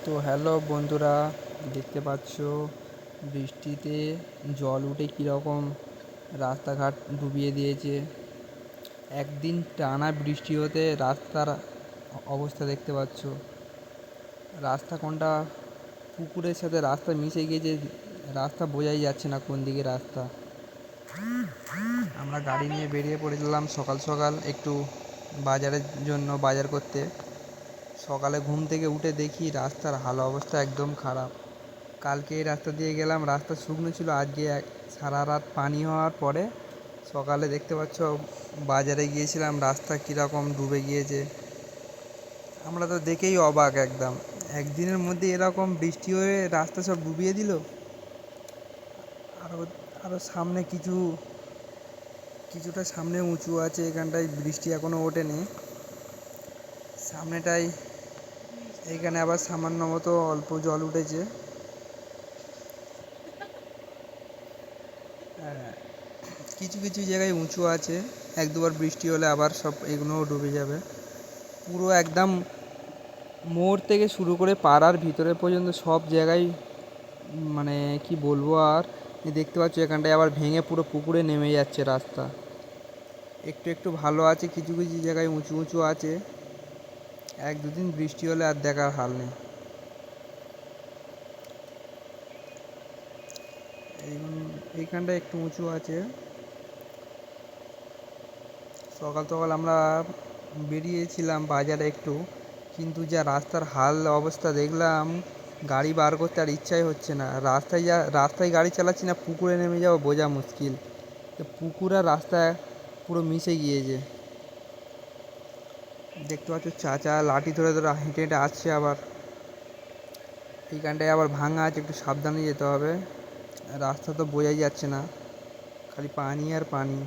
তো হ্যালো বন্ধুরা, দেখতে পাচ্ছ বৃষ্টিতে জল উঠে কীরকম রাস্তাঘাট ডুবিয়ে দিয়েছে। একদিন টানা বৃষ্টি হতে রাস্তার অবস্থা দেখতে পাচ্ছ। রাস্তা কোনটা পুকুরের সাথে রাস্তা মিশে গিয়েছে, রাস্তা বোঝাই যাচ্ছে না কোন দিকে রাস্তা। আমরা গাড়ি নিয়ে বেরিয়ে পড়েছিলাম সকাল সকাল একটু বাজারের জন্য বাজার করতে। সকালে ঘুম থেকে উঠে দেখি রাস্তার হাল অবস্থা একদম খারাপ। কালকে এই রাস্তা দিয়ে গেলাম, রাস্তা শুকনো ছিল, আজকে সারা রাত পানি হওয়ার পরে সকালে দেখতে পাচ্ছ বাজারে গিয়েছিলাম, রাস্তা কীরকম ডুবে গিয়েছে। আমরা তো দেখেই অবাক একদম, একদিনের মধ্যে এরকম বৃষ্টি হয়ে রাস্তা সব ডুবিয়ে দিল। আরও আরও সামনে কিছুটা সামনে উঁচু আছে, এখানটায় বৃষ্টি এখনও ওঠেনি। সামনেটায় এইখানে আবার সামান্য মতো অল্প জল উঠেছে। কিছু কিছু জায়গায় উঁচু আছে, এক দুবার বৃষ্টি হলে আবার সব এগুলোও ডুবে যাবে। পুরো একদম মোড় থেকে শুরু করে পাড়ার ভিতরে পর্যন্ত সব জায়গায়, মানে কি বলবো আর। দেখতে পাচ্ছ এখানটায় আবার ভেঙে পুরো পুকুরে নেমে যাচ্ছে রাস্তা। একটু একটু ভালো আছে, কিছু কিছু জায়গায় উঁচু উঁচু আছে। এক দুদিন বৃষ্টি হলে আর দেখার হাল নেই। এইখানটায় একটু উঁচু আছে। সকাল সকাল আমরা বেরিয়েছিলাম বাজারে একটু, কিন্তু যা রাস্তার হাল অবস্থা দেখলাম, গাড়ি বার করতে আর ইচ্ছাই হচ্ছে না। রাস্তায় গাড়ি চালাচ্ছি না, পুকুরে নেমে যাবো বোঝা মুশকিল। পুকুর আর রাস্তা পুরো মিশে গিয়েছে। দেখতে পাচ্ছ চাচা লাঠি ধরে ধরে হেঁটে হেঁটে আসছে। আবার এইখানটায় আবার ভাঙা আছে, একটু সাবধানে যেতে হবে। রাস্তা তো বোঝাই যাচ্ছে না, খালি পানি আর পানি।